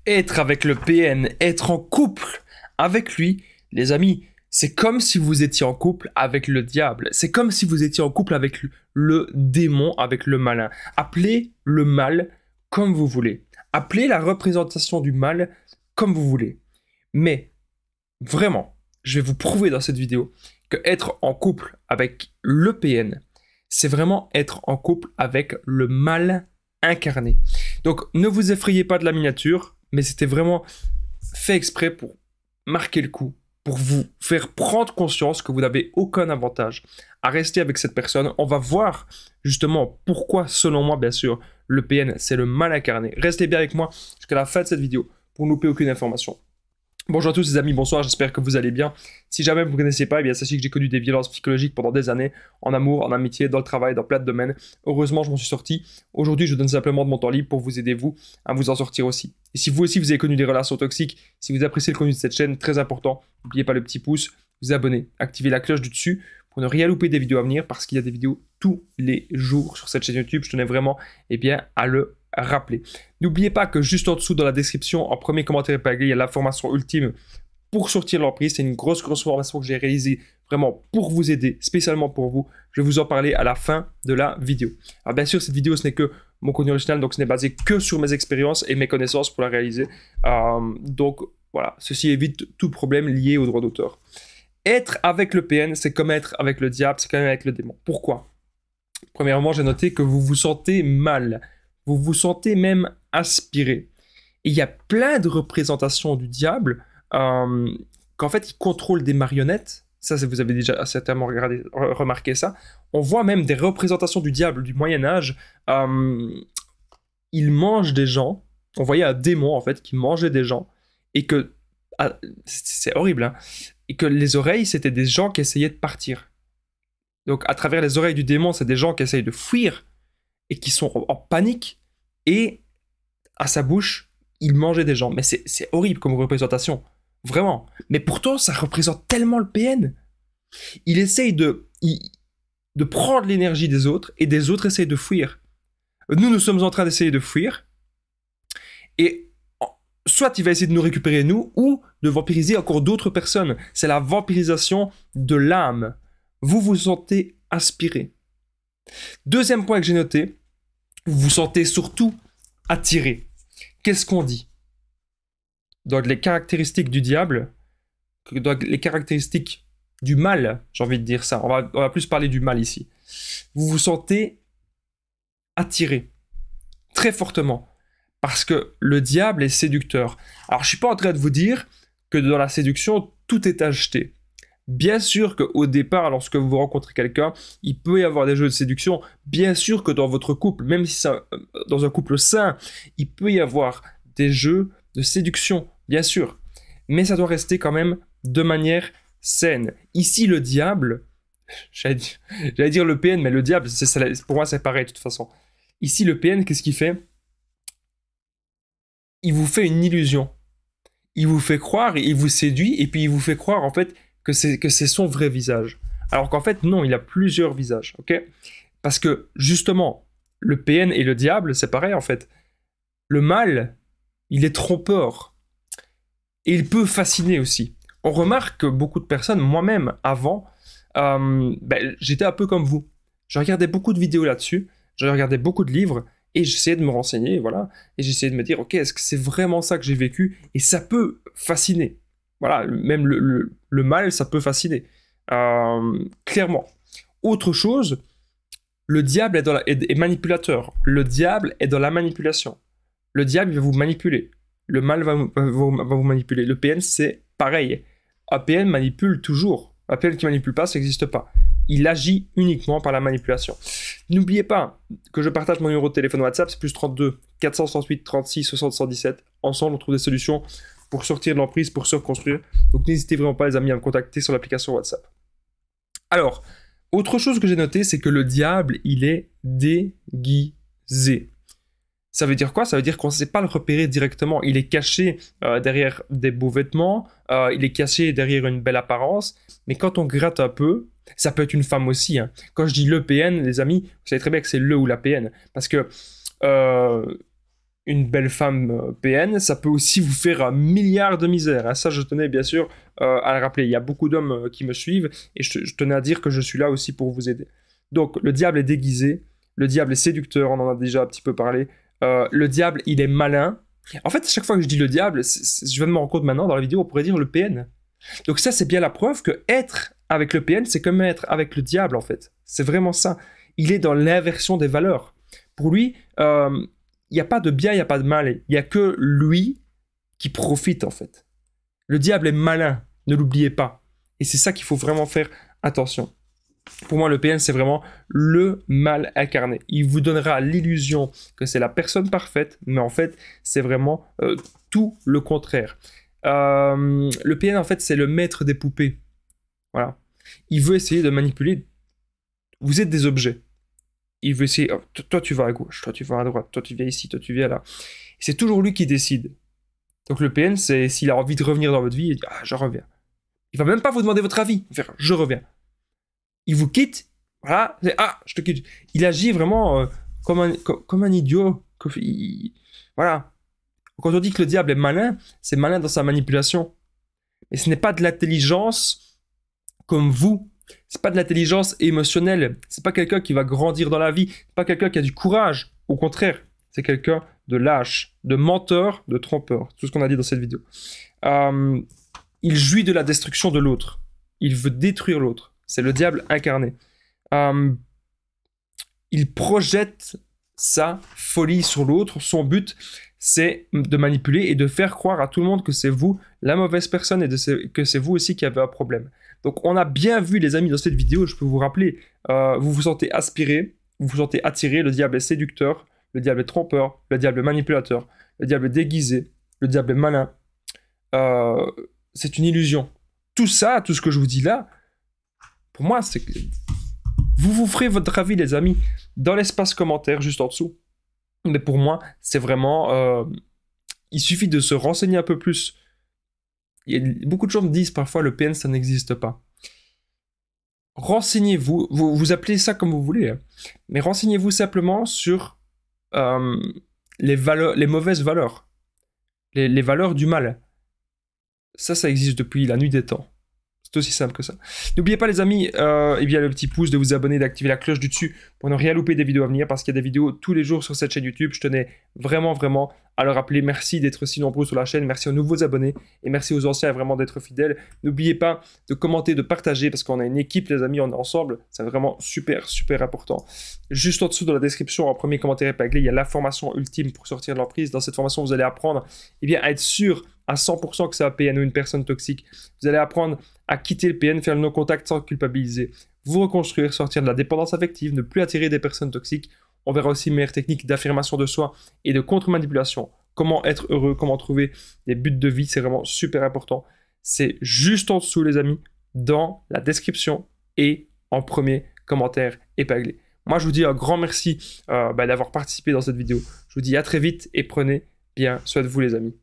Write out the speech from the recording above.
Être avec le PN, être en couple avec lui, les amis, c'est comme si vous étiez en couple avec le diable. C'est comme si vous étiez en couple avec le démon, avec le malin. Appelez le mal comme vous voulez. Appelez la représentation du mal comme vous voulez. Mais, vraiment, je vais vous prouver dans cette vidéo que être en couple avec le PN, c'est vraiment être en couple avec le mal incarné. Donc, ne vous effrayez pas de la miniature, mais c'était vraiment fait exprès pour marquer le coup, pour vous faire prendre conscience que vous n'avez aucun avantage à rester avec cette personne. On va voir justement pourquoi, selon moi, bien sûr, le PN, c'est le mal incarné. Restez bien avec moi jusqu'à la fin de cette vidéo pour ne louper aucune information. Bonjour à tous les amis, bonsoir, j'espère que vous allez bien. Si jamais vous ne connaissez pas, eh bien sachez que j'ai connu des violences psychologiques pendant des années, en amour, en amitié, dans le travail, dans plein de domaines. Heureusement, je m'en suis sorti. Aujourd'hui, je donne simplement de mon temps libre pour vous aider, vous, à vous en sortir aussi. Et si vous aussi, vous avez connu des relations toxiques, si vous appréciez le contenu de cette chaîne, très important, n'oubliez pas le petit pouce, vous abonner, activez la cloche du dessus pour ne rien louper des vidéos à venir, parce qu'il y a des vidéos tous les jours sur cette chaîne YouTube. Je tenais vraiment à le rappeler. N'oubliez pas que juste en dessous dans la description, en premier commentaire épinglé, il y a la formation ultime pour sortir de l'emprise. C'est une grosse formation que j'ai réalisée vraiment pour vous aider, spécialement pour vous. Je vais vous en parler à la fin de la vidéo. Alors bien sûr, cette vidéo, ce n'est que mon contenu original, donc ce n'est basé que sur mes expériences et mes connaissances pour la réaliser. Donc voilà, ceci évite tout problème lié au droit d'auteur. Être avec le PN, c'est comme être avec le diable, c'est comme avec le démon. Pourquoi? Premièrement, j'ai noté que vous vous sentez mal. Vous vous sentez même aspiré. Et il y a plein de représentations du diable qu'en fait, il contrôle des marionnettes. Ça, vous avez déjà certainement remarqué ça. On voit même des représentations du diable du Moyen-Âge. Il mange des gens. On voyait un démon, en fait, qui mangeait des gens. Et que... c'est horrible, hein. Et que les oreilles, c'était des gens qui essayaient de partir. Donc, à travers les oreilles du démon, c'est des gens qui essayent de fuir et qui sont en panique. Et à sa bouche, il mangeait des gens. Mais c'est horrible comme représentation. Vraiment. Mais pourtant, ça représente tellement le PN. Il essaye de prendre l'énergie des autres et des autres essayent de fuir. Nous sommes en train d'essayer de fuir. Et soit il va essayer de nous récupérer nous ou de vampiriser encore d'autres personnes. C'est la vampirisation de l'âme. Vous vous sentez aspiré. Deuxième point que j'ai noté, vous vous sentez surtout attiré. Qu'est-ce qu'on dit? Donc les caractéristiques du diable, donc les caractéristiques du mal, j'ai envie de dire ça, on va plus parler du mal ici. Vous vous sentez attiré, très fortement, parce que le diable est séducteur. Alors je ne suis pas en train de vous dire que dans la séduction, tout est acheté. Bien sûr qu'au départ, lorsque vous rencontrez quelqu'un, il peut y avoir des jeux de séduction. Bien sûr que dans votre couple, même si c'est dans un couple sain, il peut y avoir des jeux de séduction, bien sûr. Mais ça doit rester quand même de manière saine. Ici, le diable, j'allais dire le PN, mais le diable, pour moi, c'est pareil de toute façon. Ici, le PN, qu'est-ce qu'il fait? Il vous fait une illusion. Il vous fait croire, il vous séduit, et puis il vous fait croire, en fait, que c'est son vrai visage. Alors qu'en fait, non, il a plusieurs visages, ok? Parce que, justement, le PN et le diable, c'est pareil, en fait. Le mal, il est trompeur. Et il peut fasciner aussi. On remarque que beaucoup de personnes, moi-même, avant, j'étais un peu comme vous. Je regardais beaucoup de vidéos là-dessus, je regardais beaucoup de livres, et j'essayais de me renseigner, voilà. Et j'essayais de me dire, ok, est-ce que c'est vraiment ça que j'ai vécu? Et ça peut fasciner. Voilà, même le mal, ça peut fasciner. Clairement. Autre chose, le diable est manipulateur. Le diable est dans la manipulation. Le diable va vous manipuler. Le mal va vous manipuler. Le PN, c'est pareil. Un PN manipule toujours. Un PN qui ne manipule pas, ça n'existe pas. Il agit uniquement par la manipulation. N'oubliez pas que je partage mon numéro de téléphone WhatsApp, c'est plus 32 468 36 60 117. Ensemble, on trouve des solutions pour sortir de l'emprise, pour se reconstruire. Donc n'hésitez vraiment pas les amis à me contacter sur l'application WhatsApp. Alors, autre chose que j'ai noté, c'est que le diable, il est déguisé. Ça veut dire quoi? Ça veut dire qu'on ne sait pas le repérer directement. Il est caché derrière des beaux vêtements, il est caché derrière une belle apparence, mais quand on gratte un peu, ça peut être une femme aussi, hein. Quand je dis le PN, les amis, vous savez très bien que c'est le ou la PN, parce que une belle femme PN, ça peut aussi vous faire un milliard de misère. Hein. Ça, je tenais bien sûr à le rappeler. Il y a beaucoup d'hommes qui me suivent et je tenais à dire que je suis là aussi pour vous aider. Donc, le diable est déguisé, le diable est séducteur, on en a déjà un petit peu parlé. Le diable, il est malin. En fait, à chaque fois que je dis le diable, je viens de me rendre compte maintenant dans la vidéo, on pourrait dire le PN. Donc ça, c'est bien la preuve que être avec le PN, c'est comme être avec le diable, en fait. C'est vraiment ça. Il est dans l'inversion des valeurs. Pour lui, il n'y a pas de bien, il n'y a pas de mal. Il n'y a que lui qui profite, en fait. Le diable est malin, ne l'oubliez pas. Et c'est ça qu'il faut vraiment faire attention. Pour moi, le PN, c'est vraiment le mal incarné. Il vous donnera l'illusion que c'est la personne parfaite, mais en fait, c'est vraiment tout le contraire. Le PN, en fait, c'est le maître des poupées. Voilà. Il veut essayer de manipuler. Vous êtes des objets. Il veut essayer. Oh, toi, tu vas à gauche, toi, tu vas à droite, toi, tu viens ici, toi, tu viens là. C'est toujours lui qui décide. Donc, le PN, c'est s'il a envie de revenir dans votre vie, il dit ah, je reviens. Il va même pas vous demander votre avis. Il va faire je reviens. Il vous quitte, voilà, ah, je te quitte. Il agit vraiment comme un idiot. Voilà. Quand on dit que le diable est malin, c'est malin dans sa manipulation. Mais ce n'est pas de l'intelligence comme vous. C'est pas de l'intelligence émotionnelle. C'est pas quelqu'un qui va grandir dans la vie. C'est pas quelqu'un qui a du courage. Au contraire, c'est quelqu'un de lâche, de menteur, de trompeur. Tout ce qu'on a dit dans cette vidéo. Il jouit de la destruction de l'autre. Il veut détruire l'autre. C'est le diable incarné. Il projette sa folie sur l'autre. Son but, c'est de manipuler et de faire croire à tout le monde que c'est vous la mauvaise personne et que c'est vous aussi qui avez un problème. Donc on a bien vu les amis dans cette vidéo, je peux vous rappeler, vous vous sentez aspiré, vous vous sentez attiré, le diable est séducteur, le diable est trompeur, le diable est manipulateur, le diable est déguisé, le diable est malin. C'est une illusion. Tout ça, tout ce que je vous dis là, pour moi, c'est que vous vous ferez votre avis, les amis, dans l'espace commentaire, juste en dessous. Mais pour moi, c'est vraiment... il suffit de se renseigner un peu plus. Beaucoup de gens me disent parfois, le PN, ça n'existe pas. Renseignez-vous, vous appelez ça comme vous voulez, hein, mais renseignez-vous simplement sur les mauvaises valeurs, les valeurs du mal. Ça existe depuis la nuit des temps. C'est aussi simple que ça. N'oubliez pas les amis, et bien le petit pouce, de vous abonner, d'activer la cloche du dessus pour ne rien louper des vidéos à venir parce qu'il y a des vidéos tous les jours sur cette chaîne YouTube. Je tenais vraiment à le rappeler. Merci d'être si nombreux sur la chaîne. Merci aux nouveaux abonnés et merci aux anciens vraiment d'être fidèles. N'oubliez pas de commenter, de partager parce qu'on a une équipe les amis, on est ensemble. C'est vraiment super important. Juste en dessous dans la description, en premier commentaire épinglé, il y a la formation ultime pour sortir de l'emprise. Dans cette formation, vous allez apprendre à être sûr à 100% que c'est un PN ou une personne toxique. Vous allez apprendre à quitter le PN, faire le no-contact sans culpabiliser, vous reconstruire, sortir de la dépendance affective, ne plus attirer des personnes toxiques. On verra aussi meilleures techniques d'affirmation de soi et de contre-manipulation. Comment être heureux, comment trouver des buts de vie, c'est vraiment super important. C'est juste en dessous les amis, dans la description et en premier commentaire épinglé. Moi je vous dis un grand merci d'avoir participé dans cette vidéo. Je vous dis à très vite et prenez bien soin de vous les amis.